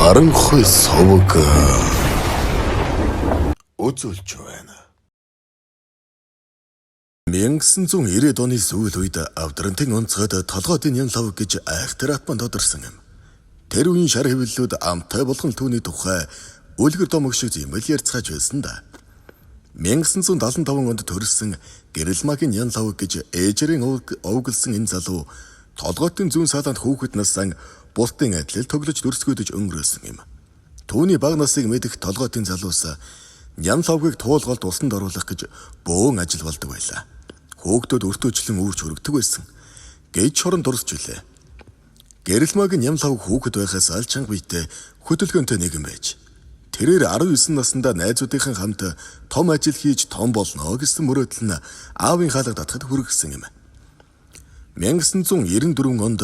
харанхуй совг үзүүлж байна. 1990-ад оны сүүл үед Авдрантын онцгойд толгойдын ян лав гэж айхтар атман тодорсон юм. Тэр үеийн шар хэвлэлүүд амтай болгон түүний тухай үлгэр домог шиг зэмэл ярьцгааж байсан да. 1975 онд төрсөн Гэрэлмагийн ян лав гэж ээжрийн овоглсон энэ залуу толгойдын зүүн салаанд хүүхэд нассан бусдын адил тоглож дүрсгүйдэж өнгөрөөсөн юм. Түүний бага насыг мэдэх толгойдын залуус ян лавгийг туулгалд усанд оруулах гэж бөөн ажил болдог байлаа. Хүүхдүүд өртөөчлөн үүрч хүрэгдэг байсан. Гээж шорон дурсч үлээ. Гэрэлмагийн ян лав хүүхэд байхаас аль чанга биетэй хөдөлгөөнтэй нэгэн байж. Тэрээр 19 наснда найзуудынхан хамт том ажил хийж том болно гэсэн мөрөөдөл нь аавын хаалга татахад хүргэсэн юм. 1994 онд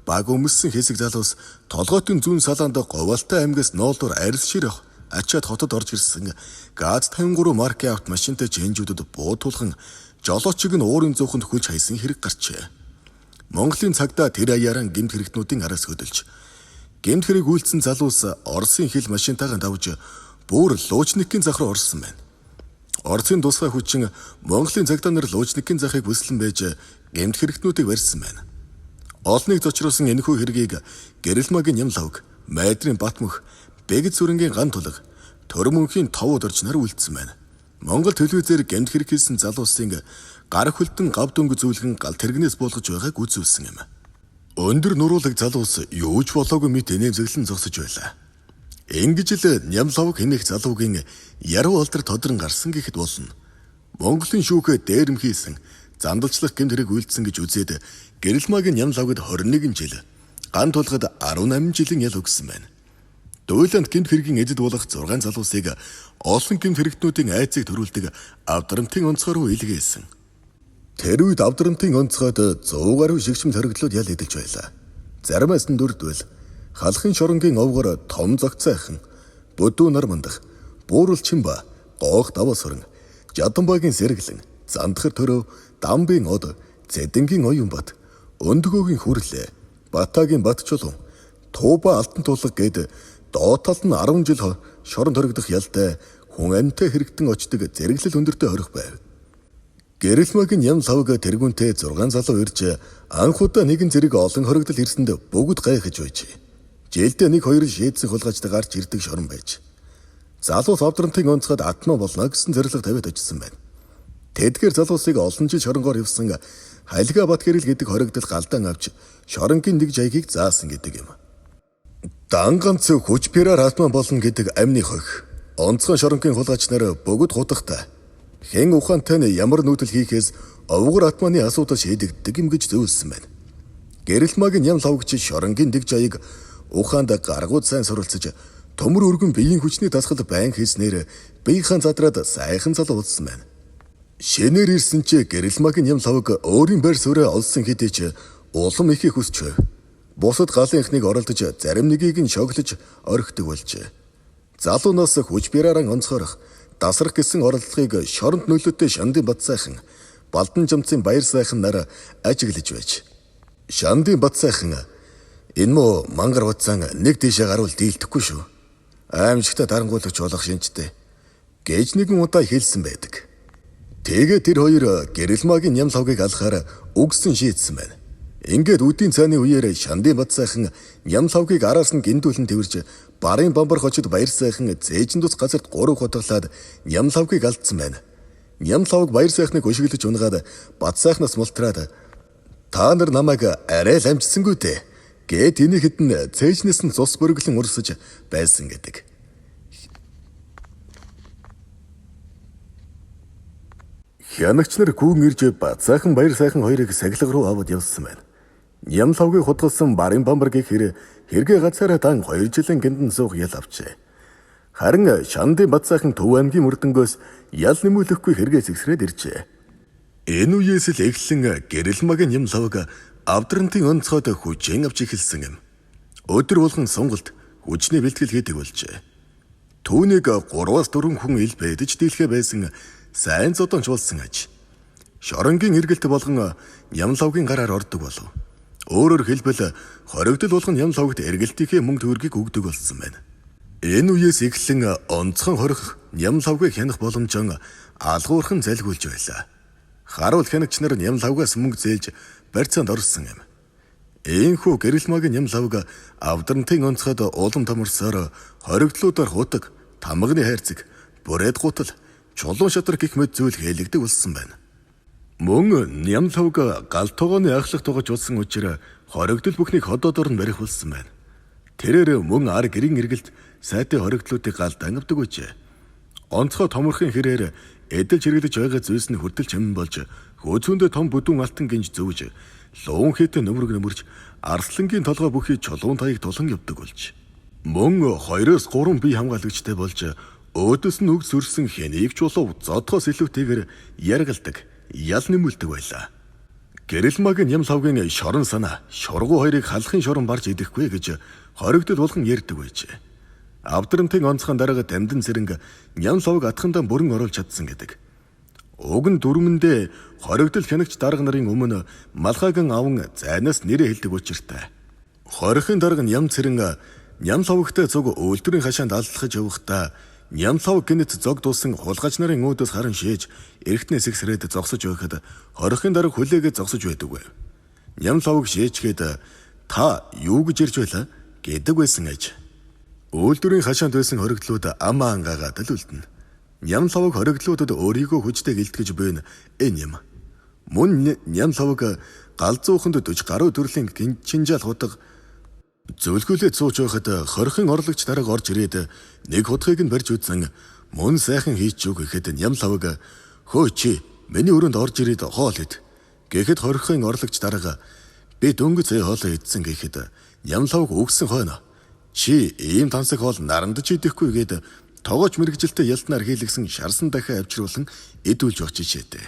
баг өмссөн хэсэг залуус толгойдын зүүн салаанд говьалтай аймгаас ноолдор арьс ширэх ачаад хотод орж ирсэн ГАЗ 53 маркийн автомашинтай чэнжүүдэд буутуулхан жолоочиг нь уурын зүхэнд хүлж хайсан хэрэг гарчээ. Монголын цагдаа тэр аяаран гэмт хэрэгтнүүдийн араас хөдөлж гэмт хэрэг үйлдсэн залуус Оросын хил машинтайгаа давж бүр Луучникийн зах руу орсон байна. Оросын тусгай хүчин Монголын цагдаа нар Луучникийн захыг бүслэн байж гэмт хэрэгтнүүдийг барьсан байна. Олныг зочруулсан энэхүү хэргийг Гэрэлмагийн ян лавг, Майдрын Батмөх, Бэгд сүрэнгийн ган тулга, Төрмөнхийн товод орж нар үлдсэн байна. Монгол телевизээр гэмт хэрэг хийсэн залуусын гар хөлтөн гав дөнгө зүүлгэн гал тэрэгнээс буулгаж байгааг үзүүлсэн юм. Өндөр нуруулаг залуус юу ч болоогүй мэт нэмзэглэн зогсож байлаа. Ингэж л ян лавг хэнэх залуугийн яруу алдар тодрон гарсан гэхэд болно. Монголын шүүхэ дээрм хийсэн зандалчлах гэмт хэрэг үйлдсэн гэж үзээд Гэрэлмагийн ян лавгад 21 жил, ган тулгад 18 жилийн ял өгсөн байна. Дуйланд гэмт хэргийн эзэд болох 6 залуусыг олон гэмт хэрэгтнүүдийн айцыг төрүүлдэг Авдрантын онцгой руу илгээсэн. Тэр үед Авдрантын онцгойд 100 гаруй шигшмэл хоригдлууд ял эдэлж байлаа. Заримаас нь дүрдвэл халахын шоронгийн овгоор том зогцайхан, бүдүү нар мандах, буурал чимба, гоох даваа суран, Жаданбагийн сэргэлэн, Зандхар төрөө, Дамбын од, Зэдэнгийн оюун бат, Өндгөөгийн хүрлээ, Батагийн бат чулуун, Тууба алтан тулга гээд доотал нь 10 жил шорон хоригдох ялтай хүн амьтаа хэрэгтэн очдог зэрэглэл өндөртэй хорих байв. Гэрэлмагийн ян лавг тэргүүнтэй 6 залуу ирж анхудаа нэгэн зэрэг олон хоригдол ирсэнд бүгд гайхаж байж. Жилдээ 1-2 шийдсэн хулгайчтай гарч ирдэг шорон байж. Залуус Авдрантын онцгойд атмаа болно гэсэн зорилго тавиад очсон байна. Тэдгээр залуусыг олон жил шоронгоор явсан Халига бат гэрэл гэдэг хоригдол галдаан авч шоронгийн нэг жайгийг заасан гэдэг юм. Данганц хүч пираар атман болно гэдэг амны хойх. Онцгой шоронгийн хулгайч нар бүгд хутагтай. Хэн ухаантай нь ямар нүүдэл хийхээс овгор атманы асуудал шийдэгддэг юм гэж зөвлөсөн байна. Гэрэлмагийн ян лавгч шоронгийн дэг жайг ухаанд гаргууд сайн суралцаж төмөр өргөн биеийн хүчний тасгал байн хийснээр биеийн задраад сайхан залуу болсон байна. Шинээр ирсэн чи Гэрэлмагийн ян лавг өөрийн байр суурь олсон хэдий ч улам ихийг хүсч байв. Бусад галынхныг оролдож зарим нэгийг нь шоглож орхидог болжээ. Залуунаас хүч бирааран онцгойрох, дасрах гэсэн оролдлогыг шоронд нөлөөтэй Шандын бат сайхан, Балдан жамцын баяр сайхан нар ажиглаж байж. Шандын бат сайхан энэ муу мангар утсан нэг тийшээ гарвал дийлдэхгүй шүү. Аимшигтай дарангуулагч болох шинжтэй гэж нэгэн удаа хэлсэн байдаг. Тэгээ тэр хоёр Гэрэлмагийн ян лавгийг алахаар үгсэн шийдсэн байна. Ингээд үдийн цааны үеэр Шандын бат сайхан ян лавгийг араас нь гиндүүлэн тэрж барын бамбар хочод баяр сайхан зээжин тус газарт 3 хотглоод ян лавгийг алдсан байна. Ян лавг баяр сайхныг өшиглэж унгаад бат сайхнаас мултраад та нар намайг арай л амжсангүй дээ гэд энийг хэдэн цээжнээс нь цус бөрөглөн урсаж байсан гэдэг. Хянагч нар гүн ирж бат сайхан баяр сайхан хоёрыг сахилга руу аваад явсан байна. Ян лавгийг хутгалсан барын бамбар гэхээр хэрэгээ гацаараа дан 2 жилийн гиндэн суух ял авчээ. Харин Шандын бат сайхан Төв аймгийн мөрдөнгөөс ял нэмүүлэхгүй хэрэгээ зэгсрээд иржээ. Энэ үеэс л эхлэн Гэрэлмагийн ян лавг Авдрантын онцгойд хүчин авч эхэлсэн юм. Өдөр болгон сонголт хүчний бэлтгэл хийдэг болжээ. Түүнийг 3-4 хүн ил бэдэж дийлхэ байсан сайн зодонч болсон аж. Шоронгийн эргэлт болгон ян лавгийн гараар ордог болов. Өөрөөр хэлбэл хоригдол болгон ян лавгт эргэлтийнхээ мөнгө төгрөгийг өгдөг болсон байна. Энэ үеэс эхлэн онцгой хорих нямлавгийг хянах боломжоо алгуурхан залгиулж байлаа. Харуул хянагч нар нямлавгаас мөнгө зээлж барьцаанд орсон юм. Ийхүү гэрэл магийн нямлавг авдрантын онцгойд улам томорсоор хоригдлуудаар хутаг, тамганы хайрцаг, бүрээд гутал, чулуун шадар гэх мэт зүйл хэлэгдэг болсон байна. Мөн нямлавг гал тогооны ахлах тогож болсон учраас хоригдол бүхнийг ходоодор нь барих болсон байна. Тэрээр мөн ар гэрийн эргэлт сайтай хоригдлуудыг галд ангавдаг үжээ. Онцгой томорхын хэрээр эдэлж хэрэглэж байгаа зүйлс нь хүртэл чамин болж хөөцөндөө том бүдүүн алтан гинж зөвж луун хийтэй нөмрөг нөмөрч арслангийн толгой бүхий чулуун таяг тулан явдаг болж. Мөн 2-3 бие хамгаалагчтай болж өөдөөс нь үг сүрсэн хэнийг чулуу зодхоос илүүтэйгээр яргалдаг, ял нэмүүлдэг байлаа. Гэрэл магийн нямлавгийн шорон санаа, шургуу хоёрыг халахын шорон барж идэхгүй гэж хоригдол болгон ярьдаг байж. Авдрантын онцгойн дарааga дамдан зэрэг нямлавг атхандаа бүрэн оруулж чадсан гэдэг. Уг нь дүрмэндээ хоригдол хянагч дарга нарын өмнө малхайган аван зайнаас нэрээ хэлдэг учиртай. Хорихын дарга ням цэрэн нямлавгтай зүг үйлдвэрийн хашаанд алдлахж явахдаа нямлавг гинэт зог дуусан хулгайч нарын үүдээс харан шээж эргэтнээс ихсрээд зогсож байхад хорихын дарга хүлээгээд зогсож байдаггүй. Нямлавг шээчгээд та юу гэж ирж байлаа гэдэг байсан аж. Үйлдвэрийн хашаанд байсан хоригдлууд амаа ангаагаад л үлдэнэ. Нямлавг хоригдлуудад өөрийгөө хүчтэй гэлтгэж буйна энэ юм. Мөн нямлавг галзууханд 40 гаруй төрлийн чинжаал худаг зөвлгүүлээд сууж байхад хорихын орлогч дарга орж ирээд нэг хутгийг нь барьж үзсэн. Мөн сайхан хийч үг гэхэд нямлавг хөө чи миний өрөөнд орж ирээд хоол ид гэхэд хорихын орлогч дарга би дөнгөж сая хоолоо идсэн гэхэд нямлавг өгсөн хойно чи ийм тансаг хоол нарандж идэхгүй гээд тогооч мэрэгжилтэй ялтнаар хийлгсэн шарсан дахиа авчруулан идүүлж өгч ичээдээ.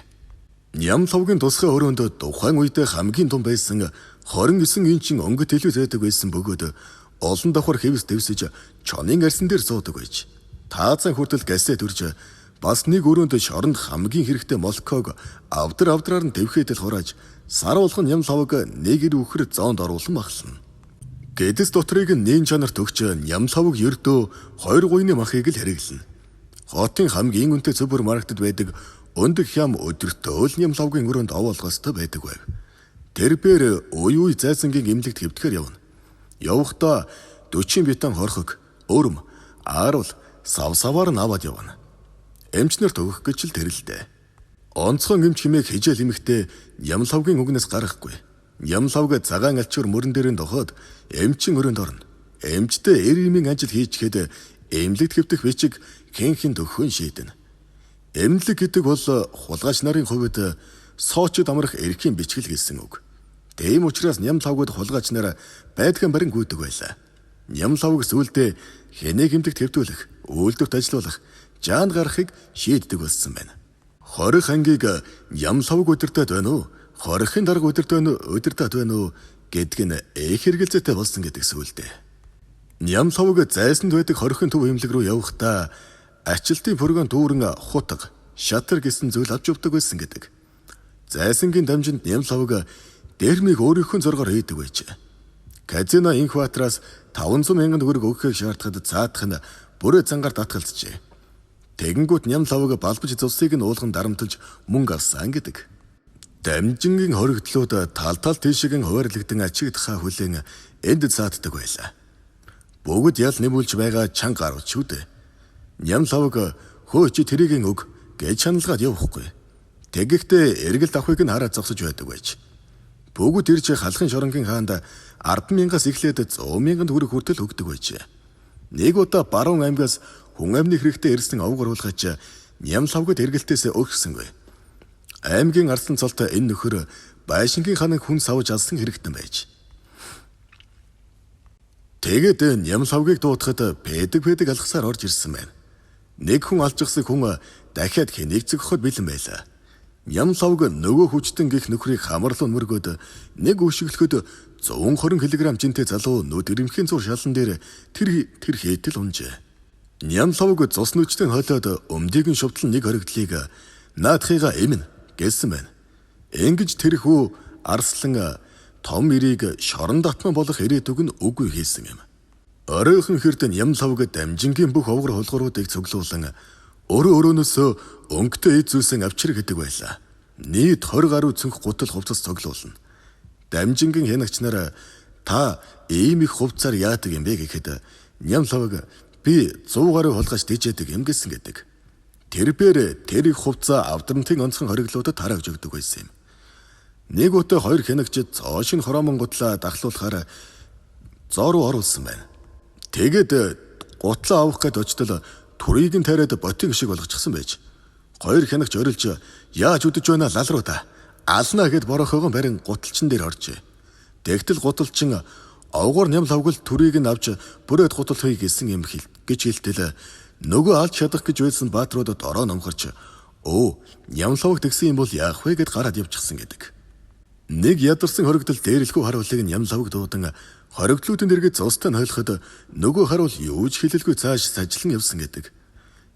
Нямлавгийн тусгай өрөөнд тухайн үед хамгийн том байсан 29 инчин өнгөт илүү зайдаг байсан бөгөөд олон давхар хэвс дэвсэж чонын арсан дээр суудаг байж. Таазан хүртэл гасет үрж бас нэг өрөөнд шоронд хамгийн хэрэгтэй молког авдраар нь дэвхээд л хурааж сар болгон нямлавг нэг ир үхэр зоонд оруулан махлана. Гэдэс дотрыг нээн чанарт өгч нямлавг ердөө 2 гуйны махыг л хэрэглэнэ. Хотын хамгийн үнэтэй супермаркетд байдаг өндөг хям өдөртөө л нямлавгийн өрөөнд овоолгостой байдаг байв. Тэрбээр үй зайсангийн эмнэлэгт хэвтгэхээр явна. Явахдаа 40 битан хорхог, өрөм, ааруул, савсаваар нь аваад явна. Эмчнэрт өгөх гэж л тэрэлдэ. Онцгой эмч хэмээх хижээл эмэгтэй нямлавгийн үгнээс гарахгүй. Нямлавг цагаан алчуур мөрөн дээрэн дохоод эмчин өрөөнд орно. Эмчтэй эрэмийн ажил хийчихэд эмнэлэгт хэвтэх бичиг хэнхэн төхөн шийдэнэ. Эмнэлэг гэдэг бол хулгайч нарын хувьд соочд амрах эрхийн бичгэл гэсэн үг. Тийм учраас нямлавгад хулгайч нар байдган барин гүйдэг байлаа. Нямлавг сүулдэ хэнийг эмнэлэгт хэвтүүлэх, үйлдвэрт ажиллуулах, жаан гарахыг шийддэг болсон байна. Хорих ангийг нямлавг удирдаад байна уу? Хорихын дарга удирдаад байна уу гэдг нь их хэрэгэлзээтэй болсон гэдэг сүулдэ. Нямлавг зайсанд байдаг хорихын төв эмнэлэг рүү явахдаа ачилтын пөргөн дүүрэн хутаг, шатар гэсэн зүйл авч явдаг байсан гэдэг. Зайсангийн дамжинд нямлавг дэрмийг өөрийнхөө зоргоор хийдэг байж. Казино инкватраас 500,000 төгрөг өгөхийг шаардахад цаадах нь бүрээ зангаар татгалзжээ. Тэгэнгүүт нямлавг балбаж цусыг нь уулган дарамтлж мөнгө авсан гэдэг. Дамжингийн хоригдлууд тал тийшгэн хуваарлагдсан ачигдхаа хүлээн энд цааддаг байлаа. Бүгд ял нэмүүлж байгаа чанга гарууч шүү дээ. Нямлавг хөө чи тэрийг өг гэж чаналгаад явахгүй. Тэгэхдээ эргэлт авахыг нь хараад зогсож байдаг байж. Бүгд ирж халахын шоронгийн хаанд 10,000-аас эхлээд 100,000 төгрөг хүртэл өгдөг байж. Нэг удаа баруун аймгаас хүн амны хэрэгтэй ирсэн овг оруулгач нямлавгад эргэлтээс өгсөнгүй. Аймгийн арслан цолтой энэ нөхөр байшингийн ханан хүн савж алсан хэрэгтэн байж. Тэгээд нямлавгийг дуутахад пэдэг алхасаар орж ирсэн байна. Нэг хүн алжчихсан хүн дахиад хэнийг зөгөхөд бэлэн байлаа. Нямлавг нөгөө хүчтэн гих нөхрийг хамарлуун мөргөөд нэг өшөглөхөд 120 кг жинтэй залуу нүд ирэмхийн зур шалан дээр тэр хээтэл унжээ. Нямлавг цус нүчтэн хойлоод өмдийг нь шувтал нэг хоригдлыг наадхыга эмнэ гэсэн байна. Ингэж тэрхүү арслан том ирийг шорон татман болох ирээдүг нь үгүй хийсэн юм. Оройхон хэрд ням лавг дамжингийн бүх овгор холгоруудыг цуглуулан өөрөөнөөсөө өнгөтэй эд зүйлсэн авчир гэдэг байлаа. Нийт 20 гаруй цүнх гутал хувцас цуглуулна. Дамжингийн хянагч нараа та ийм их хувцаар яадаг юм бэ гэхэд ням лавг би 100 гаруй хулгайч дижээдэг юм гэсэн гэдэг. Тэрбээр тэр их хувцаа авдрантын онцгой хориглуудад тарааж өгдөг байсан юм. Нэг удаа хоёр хянагчид цоошин хороомон гутлаа дахлуулахаар зоо руу оруулсан байна. Тэгээд гутлаа авах гээд очтол түрийг нь тариад ботыг шиг болгочихсон байж. Хоёр хянагч орилж яаж үдэж байна лал руу та. Ална гэд борохоогоо барин гуталчин дээр оржээ. Тэгтэл гуталчин овгоор ням лавгал түрийг нь авч бүрээд гутал хий гэсэн юм гэж хэлтэл нөгөө алж чадах гэж байсан баатруудад ороо номхорч ням лавг тэгсэн юм бол яах вэ гэд гараад явчихсан гэдэг. Нэг ядарсан хоригдол дээрлэхүү харуулыг ням лавг дуудан хоригдлуудын дэргэд цустай нойлоход нөгөө харуул юу ч хэлэлгүй цааш сажлан явсан гэдэг.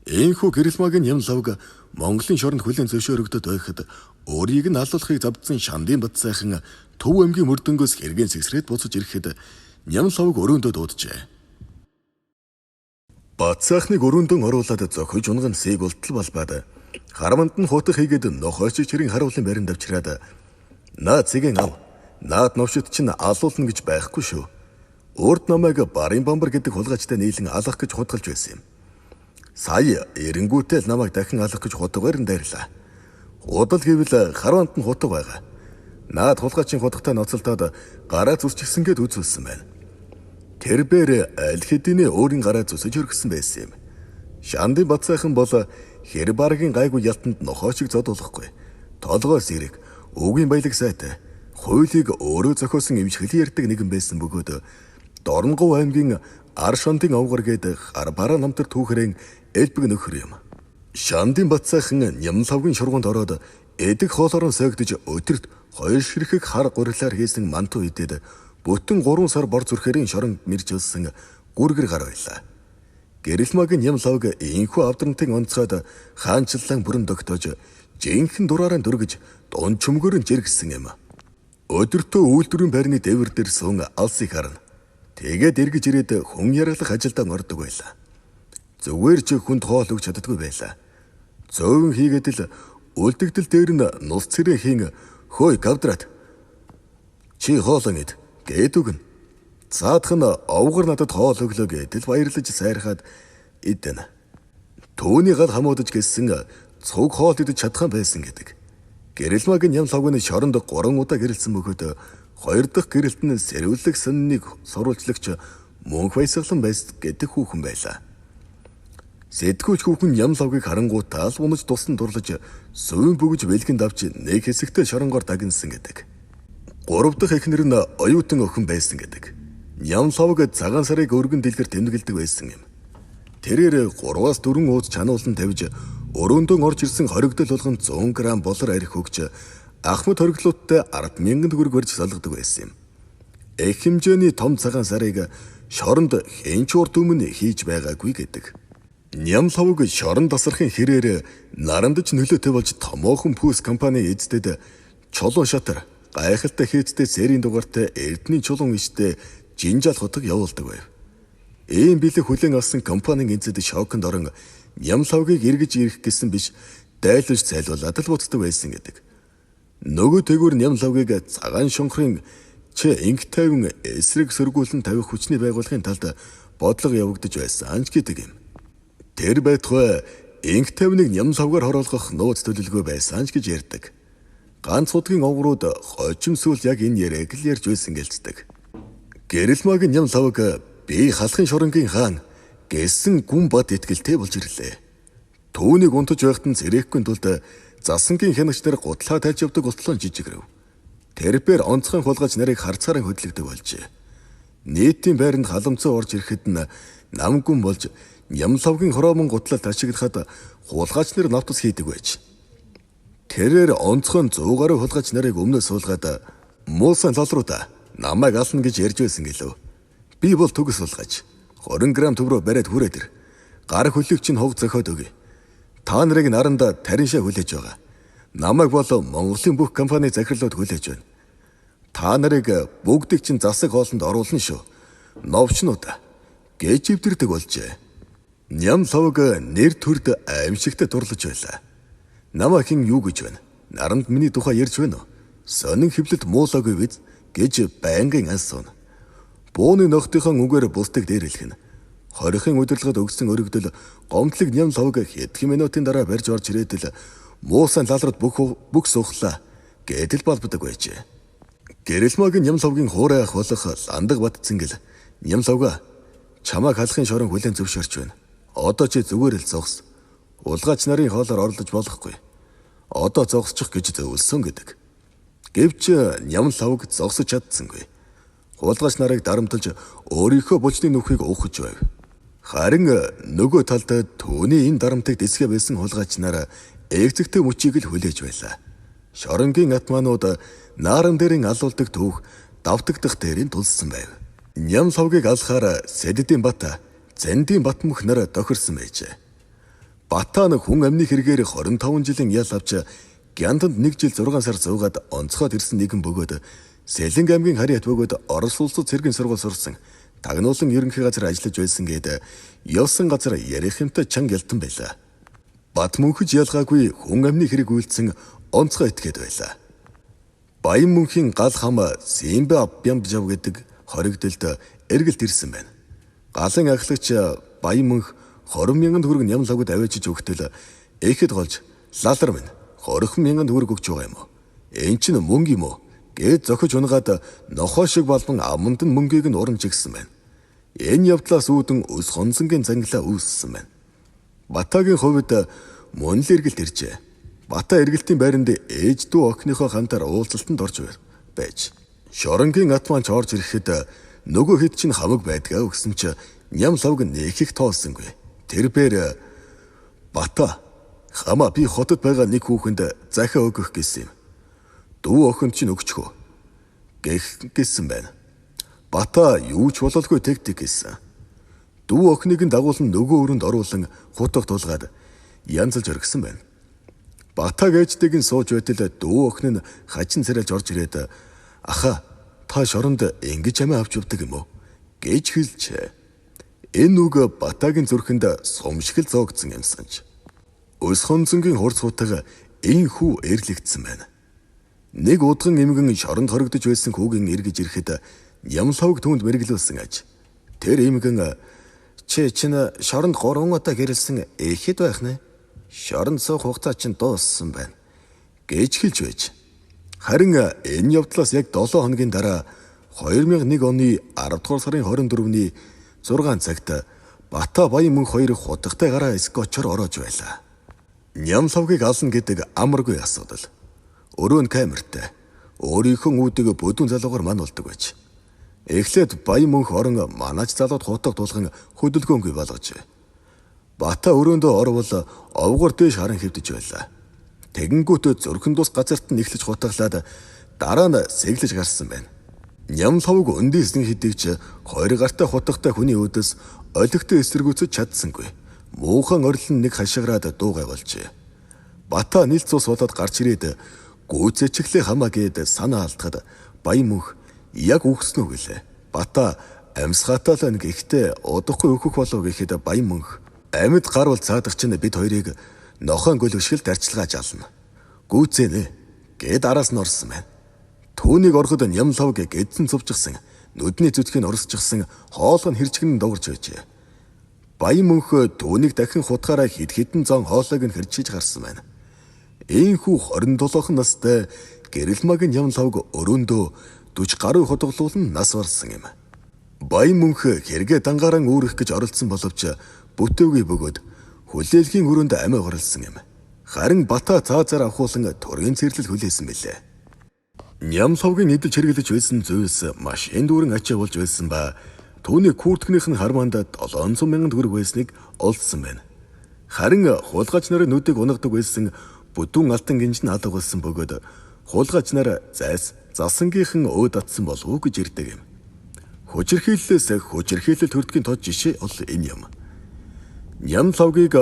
Ийхүү гэрэлмагийн ням лавг Монголын шоронд хүлээн зөвшөөрөгдөд байхад өөрийг нь алуулахыг завдсан Шандын бат сайхан Төв аймгийн мөрдөнгөөс хэргийн сэгсрээд буцаж ирэхэд ням лавг өрөөндөө дууджээ. Бат сайхныг өрөөндөө оруулаад зохиж унган сэг ултал балбаад хараманд нь хутах хийгээд нохойч чирийн харуулын баринд авчираад наад зэгийн ав. Наад новшид чинь алуулна гэж байхгүй шүү. Урд намайг барын бамбар гэдэг хулгайчтай нийлэн алах гэж худгалж байсан юм. Сая эренгүүтэл намайг дахин алах гэж худгаар нь дайрлаа. Худал гэвэл хараманд нь хутаг байгаа. Наад хулгайчийн хутагтай ноцолдоод гараа зүсчихсэн гэд үзүүлсэн байна. Тэрбээр аль хэдийнэ өөрийн гараа зүсэж хөргсөн байсан юм. Шандын бат сайхан бол хэр баргийн гайгүй ялтанд нохоочиг зодуулахгүй. Толгоос ирэг, үгийн баялаг сайтай. Хуулийг өөрөө зохиосон имжхэл ярьдаг нэгэн байсан бөгөөд Дорнгов аймгийн Ар Шандын овгор гээд Харбараа намтар түүхрэн элбэг нөхөр юм. Шандын бат сайхан ням лавгийн шургуунд ороод эдэг хоолорон сойгдож өдөрт 2 ширхэг хар гурилаар хийсэн манту идэд бүтэн 3 сар бор зүрхэрийн шоронд мэрж өлсөн гүргэр гар байлаа. Гэрэлмагийн ням лавг инхүү авдрантын онцгойд хаанчлан бүрэн тогтоож жинхэнэ дураараа дүргэж дун чөмгөр нь жиргсэн юм. Өдөртөө үйлдвэрийн байрны дээвэр дээр суун алсыг харна. Тэгээд эргэж ирээд хүн яриалах ажилдаа ордог байлаа. Зүгээр ч хүнд хоол өгч чаддаггүй байлаа. Зөөвөн хийгээд л үлдэгдэл дээр нь нус цэрээ хийн хөөй гавдраад чи хоолон ид гээд үгэн. Цаадах нь овгор надад хоол өглөө гэдэл баярлаж сайрхаад идэн. Төвний гал хамуудаж гэлсэн цуг хоол идэж чадхан байсан гэдэг. Гэрэлмагийн ням лавгны шоронд 3 удаа гэрэлсэн бөгөөд 2 дахь гэрэлт нь сэрүүлэх сонныг сурвалжлагч мөнх баясгалан байс гэдэг хүүхэн байлаа. Сэтгүүч хүүхэн ням лавгийг харангуут таал унаж тусан дурлаж сувын бүгж бэлгэнд авч нэг хэсэгтээ шоронгоор дагнсан гэдэг. 3 дахь эхнэр нь оюутан охин байсан гэдэг. Ням лавг цагаан сарыг өргөн дэлгэр тэмдэглэдэг байсан юм. Тэрээр 3-4 ууз чануулан тавьж өрөөндөө орж ирсэн хоригдол болгон 100 г болор арх өгч ахмад хориглуудтай 10,000 төгрөг барьж салгадаг байсан юм. Их хэмжээний том цагаан сарыг шоронд хэнч урд өмнө хийж байгаагүй гэдэг. Ням лавг шорон тасархын хэрээр нарандж нөлөөтэй болж томоохон пүүс компани эздэд чулуун шатар гайхалтай хийцтэй сэрийн дугаартай эрдний чулуун иштэй жинжал хотог явуулдаг байв. Ийм бэлэг хүлээн авсан компанийн эзэд шоконд орон ням лавгийг эргэж ирэх гэсэн биш дайлж цайлуулаад л буцдаг байсан гэдэг. Нөгөө тэгвэр ням лавгийг цагаан шунхрын инх тайван эсрэг сөргүүлэн тавих хүчний байгууллагын талд бодлого явагдаж байсан ч гэдэг юм. Тэр байтугай инх тайвныг ням лавгаар хороолгох нууц төлөвлөгөө байсан ч гэж ярьдаг. Ганц удгийн овгрууд хожим сүл яг энэ яриаг л ярьж байсан гэлцдэг. Гэрэлмагийн ням лавг би халахын шоронгийн хаан гэсэн гүн бат итгэлтэй болж ирлээ. Түүнийг унтаж байхад нь цэрэхгүй тулд засангийн хянагч нар гутлаа тайлж явдаг ултлон жижигрэв. Тэрбээр онцгой хулгайч нарыг харцаараа хөдөлгдөг болжээ. Нийтийн байранд халамцаа орж ирэхэд нь нам гүн болж ням лавгийн хороомон гутлалд ашиглахад хулгайч нар навтас хийдэг байж. Тэрээр онцгой 100 гаруй хулгайч нарыг өмнө суулгаад муусан лолруудаа намайг ална гэж ярьж байсан гэлөө. Би бол төгс суулгаач. 20 г төв рүү бариад хүрээд ир. Гар хөлийг чинь хог зохиод өгье. Та нарыг наранда тариншаа хүлээж байгаа. Намайг бол Монголын бүх компани захирлууд хүлээж байна. Та нарыг бүгдийг чинь засаг хоолнд оруулна шүү. Новчнууд гэж эвдэрдэг болжээ. Ням лавг нэр төрд аимшигт дурлаж байлаа. Намаа хэн юу гэж байна? Наранд миний тухай ярьж байна уу? Сонин хөвлөлт муулаагүй биз гэж байнгын асууна. Бууны нөхдийнхөн үгээр бусдыг дээрлэх нь. 20-ын удирдлагад өгсөн өргөдөл гомдлог ням лавг хэдхэн минутын дараа барьж орж ирээд л муусан лалрууд бүх сухлаа гэдэл балбадаг байжээ. Гэрэлмагийн ням лавгийн хуурай ах болох ландаг баттцэнгэл ням лавга чамайг халахын шорон хүлэн зөвшөөрч байна. Одоо чи зүгээр л зогс. Улгаач нарын хоолоор орлож болохгүй. Одоо зогсчих гэж зөвлөсөн гэдэг. Гэвч ням лавг зогсож чадсангүй. Улгаач нарыг дарамтлж өөрийнхөө булчны нүхийг уухж байв. Харин нөгөө талд түүний энэ дарамтыг дэсгэ байсан хулгайч нар эгзэгтэй мөчийг л хүлээж байлаа. Шоронгийн атманууд наарам дээрийн алуулдаг түүх давтагдах дээрийн тулсан байв. Ням лавгийг алхаар Сэдэдийн бат, Зандийн бат мөх нар тохирсон байжээ. Батаа нь хүн амны хэрэгээр 25 жилийн ял авч Гянданд 1 жил 6 сар зуугаад онцгойд ирсэн нэгэн бөгөөд Сэлэнг аймгийн харьяат бөгөөд Орос улсад цэргийн сургууль сурсан тагнуулан ерөнхий газар ажиллаж байсан гээд явсан газар ярих юмтай чанга ялтан байлаа. Бат мөнхөж ялгаагүй хүн амны хэрэг үйлдсэн онцгой этгээд байлаа. Баян мөнхийн гал хам Симбэ Бямбжав гэдэг хоригдолд эргэлт ирсэн байна. Галын ахлагч Баян мөнх 20,000 төгрөг ням лавгад авчиж өгтөл эхэд голж лалар минь 20,000 төгрөг өгч байгаа юм уу? Энд чинь мөнгө юм уу? Гээд зохиж унгаад нохоо шиг балбан аманд нь мөнгийг нь уран чигсэн байна. Энэ явдлаас үүдэн өс хонцонгийн зангилаа үүссэн байна. Батагийн хувьд мөн л эргэлт иржээ. Бата эргэлтийн байранд ээж дүү охиныхоо хамтаар уулзалтанд орж байж. Шоронгийн атманч орж ирэхэд нөгөө хэд чинь хамаг байдгаа өгсөн ч ням лавг нэг их тоолсонгүй. Тэрээр Бата хамаа би хотод байгаа нэг хүүхэнд захиа өгөх гэсэн юм. Дүү охин чинь өгчихөө гэсэн байна. Бата юу ч бололгүй тэгдэг гэсэн. Дүү охиныг нь дагуулсан нөгөө өрөнд оруулан хутга тулгаад янзалж оргисон байна. Батаг ээжтэйг нь сууж байтал дүү охин нь хачин царайлж орж ирээд аха та шоронд ингэж амиа авч явдаг юм уу гэж хэлжээ. Энэ үг Батагийн зүрхэнд сумшигл зоогдсон юмсанч. Өс хонцонгийн хурц хутга энхүү эрлэгдсэн байна. Нэг удган эмгэн шоронд хоригдож байсан хүүгийн эргэж ирэхэд ням лавг түүнд мэргэлүүлсэн аж. Тэр эмгэн чи чинь шоронд 3 удаа гэрэлсэн эхэд байх нэ? Шоронд суух хугацаа чинь дууссан байна гэж хэлж байж. Харин энэ явдлаас яг 7 хоногийн дараа 2001 оны 10 дугаар сарын 24-ний 6 цагт Бата Баян мөнх хоёр хутгатай гараа скотчор ороож байлаа. Ням лавгийг ална гэдэг амаргүй асуудал. Өрөө нь камертай. Өөрийнхөө үүдийг бүдүүн залуугаар мануулдаг байж. Эхлээд Баян мөнх орон манаач залууд хутга тулган хөдөлгөөнгүй болгож. Бата өрөөндөө орвол овгор дээш харан хэвдэж байлаа. Тэгэнгүүт зүрхэн тус газарт нь эхлэж хутгалаад дараа нь сэглэж гарсан байна. Ням лавг өндөөсөн хэдийч 20 гартай хутгатай хүний өөдөөс олигтой эсэргүүцэж чадсангүй. Муухан орилн нэг хашгираад дуугай болжээ. Бата нийлц ус болоод гарч ирээд гүйцэчглээ хамаа гээд санаа алдахад Баян мөнх яг үхсэн үг гэлээ. Бата амьсгаатай л нэг ихтэй удахгүй өөхөх болов гэхэд Баян мөнх амьд гарвал цаадах чинь бид хоёрыг нохоон гөлөшгөл дарчилгааж ална. Гүйцэнэ гээд араас нь орсон байна. Түүнийг ороход ням лавг гэдсэн цувжсан, нүдний зүтгэн орсчихсан, хоолой нь хэрчгэн дуурж байжээ. Баян мөнх түүнийг дахин хутгаараа хид хідэн зон хоолойг нь хэрчиж гарсан байна. Ийхүү 27 настай гэрэлмагийн ням лавг өрөөндөө 40 гаруй хутгалуулан нас барсан юм. Баян мөнх хэрэгэ дангаран үүрэх гэж оролцсон боловч бүтээгүй бөгөөд хүлээлгийн өрөөнд амиа горлсон юм. Харин Бата цаазаар авахуулан тургийн цэрлэл хүлээсэн билээ. Ням лавгийн эдэлж хэрэглэж байсан зүйлс маш энд дүүрэн ачаа болж байсан ба түүний курткнийх нь харманд 700,000 төгрөг байсныг олдсон байна. Харин хулгайч нарын нүдийг унагадаг байсан бүдүүн алтан гинж нь алга болсон бөгөөд хулгайч нар засангийнхан өөд атсан болов уу гэж ирдэг юм. Хүчирхийллээс хүчирхийлэл төрдгийн тод жишээ ол энэ юм. Ням лавгийг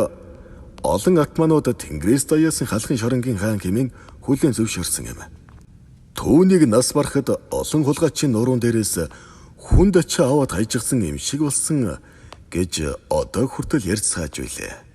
олон атманууд Тэнгэрээс даяасан халахын шоронгийн хаан хэмээн хүлээн зөвшөөрсөн юм. Түүнийг нас барахад олон хулгайчийн нуруунд дээрээс хүнд ачаа аваад хайжгсан юм шиг болсон гэж одоо хүртэл ярьж сааж байлаа.